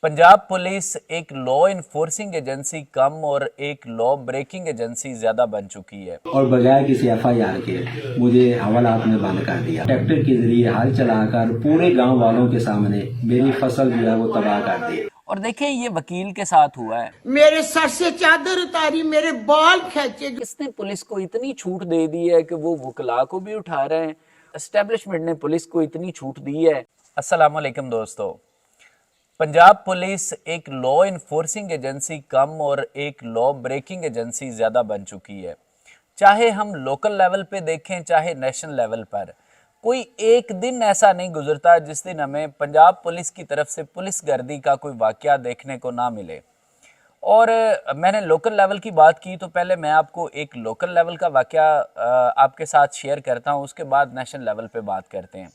Punjab police एक law enforcing agency कम और एक लॉ ब्रेकिंग एजेंसी ज्यादा बन चुकी है और बगैर किसी FIR के मुझे हवालात में बंद कर दिया। ट्रैक्टर के जरिए हल चलाकर पूरे गांव वालों के सामने मेरी फसल जो है वो तबाह कर दी। और देखें ये वकील के साथ हुआ है। मेरे सर से चादर उतारी, मेरे बाल खींचे। इसने पुलिस को इतनी छूट दे दी है कि वो वकला को भी उठा रहे हैं। एस्टेब्लिशमेंट ने पुलिस को इतनी छूट दी है। अस्सलाम वालेकुम दोस्तों, पंजाब पुलिस एक लॉ इन्फोर्सिंग एजेंसी कम और एक लॉ ब्रेकिंग एजेंसी ज़्यादा बन चुकी है। चाहे हम लोकल लेवल पे देखें चाहे नेशनल लेवल पर, कोई एक दिन ऐसा नहीं गुजरता जिस दिन हमें पंजाब पुलिस की तरफ से पुलिस गर्दी का कोई वाक़या देखने को ना मिले। और मैंने लोकल लेवल की बात की तो पहले मैं आपको एक लोकल लेवल का वाक़या आपके साथ शेयर करता हूँ, उसके बाद नेशनल लेवल पे बात करते हैं।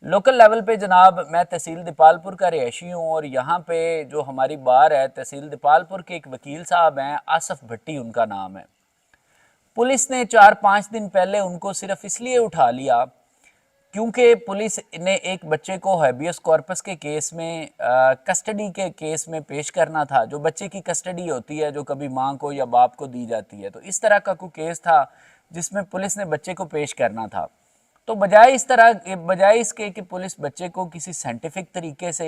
लोकल लेवल पे जनाब, मैं तहसील दीपालपुर का रिहायशी हूँ और यहाँ पे जो हमारी बार है, तहसील दीपालपुर के एक वकील साहब हैं, आसफ भट्टी उनका नाम है। पुलिस ने 4-5 दिन पहले उनको सिर्फ इसलिए उठा लिया क्योंकि पुलिस ने एक बच्चे को हैबियस कॉर्पस के केस में कस्टडी के केस में पेश करना था। जो बच्चे की कस्टडी होती है जो कभी माँ को या बाप को दी जाती है, तो इस तरह का कोई केस था जिसमें पुलिस ने बच्चे को पेश करना था। तो बजाय इसके कि पुलिस बच्चे को किसी साइंटिफिक तरीके से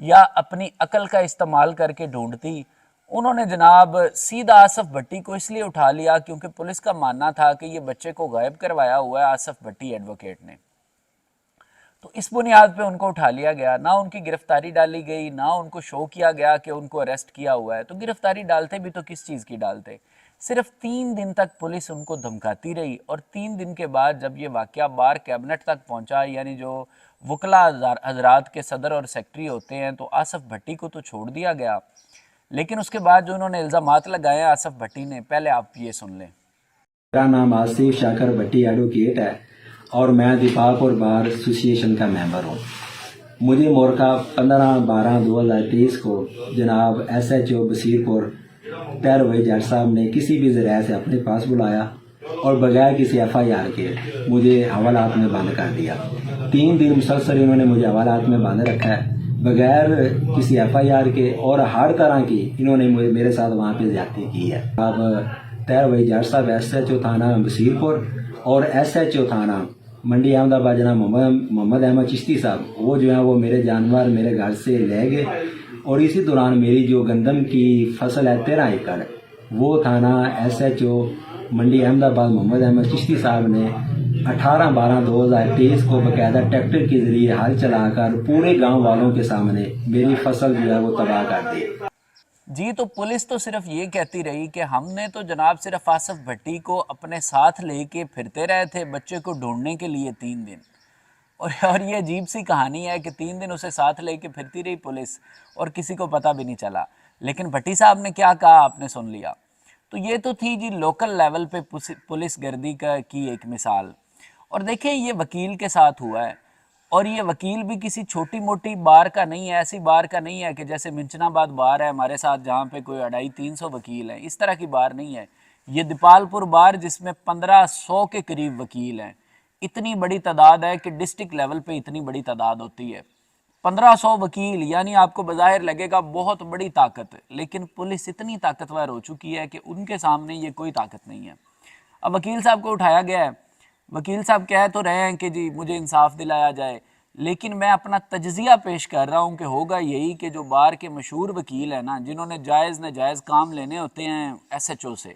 या अपनी अकल का इस्तेमाल करके ढूंढती, उन्होंने जनाब सीधा आसफ भट्टी को इसलिए उठा लिया क्योंकि पुलिस का मानना था कि ये बच्चे को गायब करवाया हुआ है आसफ भट्टी एडवोकेट ने। तो इस बुनियाद पे उनको उठा लिया गया, ना उनकी गिरफ्तारी डाली गई, ना उनको शो किया गया कि उनको अरेस्ट किया हुआ है। तो गिरफ्तारी डालते भी तो किस चीज़ की डालते। सिर्फ 3 दिन तक पुलिस उनको धमकाती रही और 3 दिन के बाद जब ये वाक़या बार कैबिनेट तक पहुंचा, यानी जो वकला हजरात के सदर और सेक्रेटरी होते हैं, तो आसफ भट्टी को तो छोड़ दिया गया। लेकिन उसके बाद जो उन्होंने इल्ज़ामात लगाए आसफ भट्टी ने, पहले आप ये सुन लें। मेरा नाम आसिफ शाकर भट्टी एडवोकेट है और मैं दीपालपुर बार एसोसिएशन का मेंबर हूँ। मुझे मोरका 15/12/2023 को जनाब SHO बसीरपुर पैरवई जज साहब ने किसी भी ज़रिए से अपने पास बुलाया और बगैर किसी FIR के मुझे हवालात में बंद कर दिया। 3 दिन मुसलसल इन्होंने मुझे हवालात में बंद रखा है बगैर किसी FIR के, और हर तरह की इन्होंने मेरे साथ वहाँ पे ज्यादती की है। अब पैरवई जज साहब SHO थाना बसीरपुर और SHO थाना मंडी अहमदाबाद जनाब मोहम्मद अहमद चिश्ती साहब, वो जो है वो मेरे जानवर मेरे घर से ले गए। और इसी दौरान मेरी जो गंदम की फसल है 13 एकड़, वो थाना SHO मंडी अहमदाबाद मोहम्मद अहमद चिश्ती साहब ने 18/12/2023 को बकायदा ट्रैक्टर के जरिए हल चलाकर पूरे गांव वालों के सामने मेरी फसल जो है वो तबाह कर दी। जी, तो पुलिस तो सिर्फ ये कहती रही कि हमने तो जनाब सिर्फ आसफ भट्टी को अपने साथ लेके फिरते रहे थे बच्चे को ढूंढने के लिए 3 दिन। और ये अजीब सी कहानी है कि 3 दिन उसे साथ लेके फिरती रही पुलिस और किसी को पता भी नहीं चला। लेकिन भट्टी साहब ने क्या कहा आपने सुन लिया। तो ये तो थी जी लोकल लेवल पे पुलिस गर्दी की एक मिसाल। और देखें ये वकील के साथ हुआ है, और ये वकील भी किसी छोटी मोटी बार का नहीं है, ऐसी बार का नहीं है कि जैसे मिंचनाबाद बार है हमारे साथ जहाँ पे कोई 250-300 वकील हैं, इस तरह की बार नहीं है। ये दीपालपुर बार जिसमें 1500 के करीब वकील हैं, इतनी बड़ी तादाद है कि डिस्ट्रिक्ट लेवल पे इतनी बड़ी तादाद होती है। 1500 वकील, यानी आपको बज़ाहिर लगेगा बहुत बड़ी ताकत, लेकिन पुलिस इतनी ताकतवर हो चुकी है कि उनके सामने ये कोई ताकत नहीं है। अब वकील साहब को उठाया गया है। वकील साहब कह तो रहे हैं कि जी मुझे इंसाफ दिलाया जाए, लेकिन मैं अपना तज्जिया पेश कर रहा हूँ कि होगा यही कि जो बार के मशहूर वकील हैं ना, जिन्होंने जायज़ नाजायज़ काम लेने होते हैं SHO से,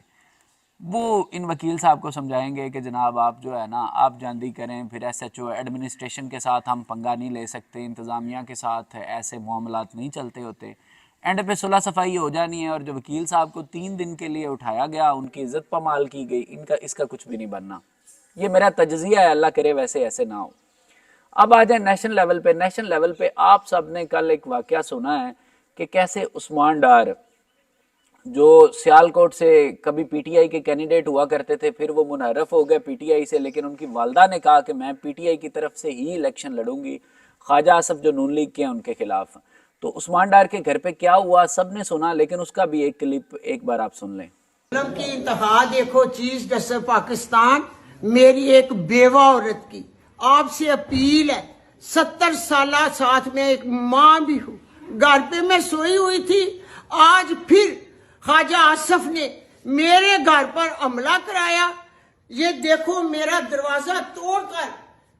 वो इन वकील साहब को समझाएंगे कि जनाब आप जो है ना आप जांदी करें, फिर SHO एडमिनिस्ट्रेशन के साथ हम पंगा नहीं ले सकते, इंतज़ामिया के साथ ऐसे मामलात नहीं चलते होते। एंड पे सुलह सफाई हो जानी है। और जो वकील साहब को 3 दिन के लिए उठाया गया, उनकी इज्जत पमाल की गई, इसका कुछ भी नहीं बनना। ये मेरा तज्जिया है, अल्लाह करे वैसे ऐसे ना हो। अब आ जाए नेशनल लेवल पे। नेशनल लेवल पे आप सब ने कल एक वाक़या सुना है कि कैसे उस्मान डार जो सियालकोट से कभी PTI के कैंडिडेट हुआ करते थे, फिर वो मुनहरफ हो गए PTI से, लेकिन उनकी वालदा ने कहा कि मैं PTI की तरफ से ही इलेक्शन लड़ूंगी, ख्वाजा आसफ जो नून लीग के हैं उनके खिलाफ। तो उस्मान डार के घर पे क्या हुआ सब ने सुना, लेकिन उसका भी एक क्लिप एक बार आप सुन लें। की इंतहा देखो चीज जैसे पाकिस्तान, मेरी एक बेवा औरत की आपसे अपील है, 70 साल साथ में एक माँ भी हूँ, घर पे मैं सोई हुई थी, आज फिर ख्वाजा आसफ ने मेरे घर पर हमला कराया। ये देखो मेरा दरवाजा तोड़कर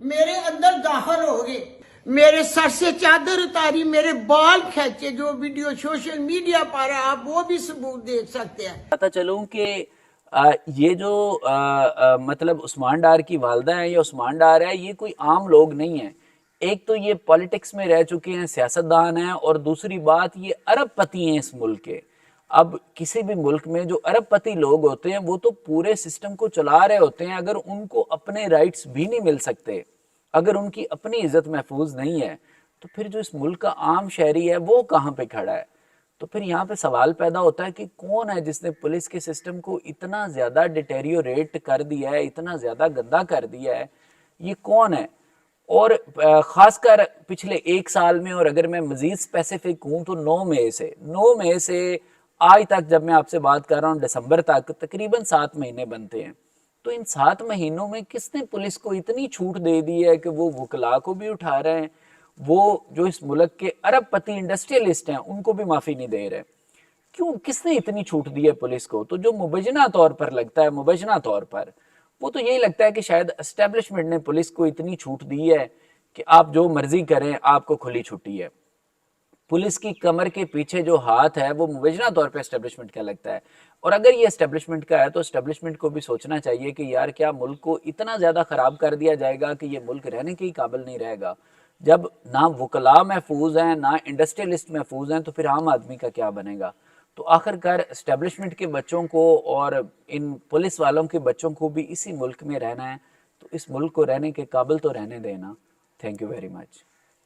मेरे अंदर दाखिल हो गए, मेरे सर से चादर उतारी, मेरे बाल खींचे, जो वीडियो सोशल मीडिया पर है आप वो भी सबूत देख सकते हैं। पता चलूं कि ये जो मतलब उस्मान डार की वालदा है या उस्मान डार है, ये कोई आम लोग नहीं है। एक तो ये पॉलिटिक्स में रह चुके हैं, सियासतदान हैं, और दूसरी बात ये अरबपति हैं इस मुल्क के। अब किसी भी मुल्क में जो अरबपति लोग होते हैं वो तो पूरे सिस्टम को चला रहे होते हैं। अगर उनको अपने राइट्स भी नहीं मिल सकते, अगर उनकी अपनी इज्जत महफूज नहीं है, तो फिर जो इस मुल्क का आम शहरी है वो कहाँ पे खड़ा है? तो फिर यहाँ पे सवाल पैदा होता है कि कौन है जिसने पुलिस के सिस्टम को इतना ज़्यादा डिटेरियोरेट कर दिया है, इतना ज़्यादा गंदा कर दिया है, ये कौन है? और ख़ासकर पिछले 1 साल में, और अगर मैं मज़ीद स्पेसिफिक हूँ तो 9 मई से आज तक, जब मैं आपसे बात कर रहा हूँ दिसंबर तक, तकरीबन 7 महीने बनते हैं। तो इन 7 महीनों में किसने पुलिस को इतनी छूट दे दी है कि वो वकला को भी उठा रहे हैं, वो जो इस मुल्क के अरबपति इंडस्ट्रियलिस्ट हैं उनको भी माफ़ी नहीं दे रहे? क्यों, किसने इतनी छूट दी है पुलिस को? तो जो मुबजना तौर पर लगता है, मुबजना तौर पर वो तो यही लगता है कि शायद एस्टेब्लिशमेंट ने पुलिस को इतनी छूट दी है कि आप जो मर्जी करें, आपको खुली छुट्टी है। पुलिस की कमर के पीछे जो हाथ है वो मुबजना तौर पे एस्टेब्लिशमेंट का लगता है। और अगर ये एस्टेब्लिशमेंट का है तो एस्टेब्लिशमेंट को भी सोचना चाहिए कि यार क्या मुल्क को इतना ज़्यादा ख़राब कर दिया जाएगा कि ये मुल्क रहने के ही काबिल नहीं रहेगा? जब ना वकला महफूज हैं, ना इंडस्ट्रियलिस्ट महफूज हैं, तो फिर आम आदमी का क्या बनेगा? तो आखिरकार एस्टेब्लिशमेंट के बच्चों को और इन पुलिस वालों के बच्चों को भी इसी मुल्क में रहना है, तो इस मुल्क को रहने के काबिल तो रहने देना। Thank you very much.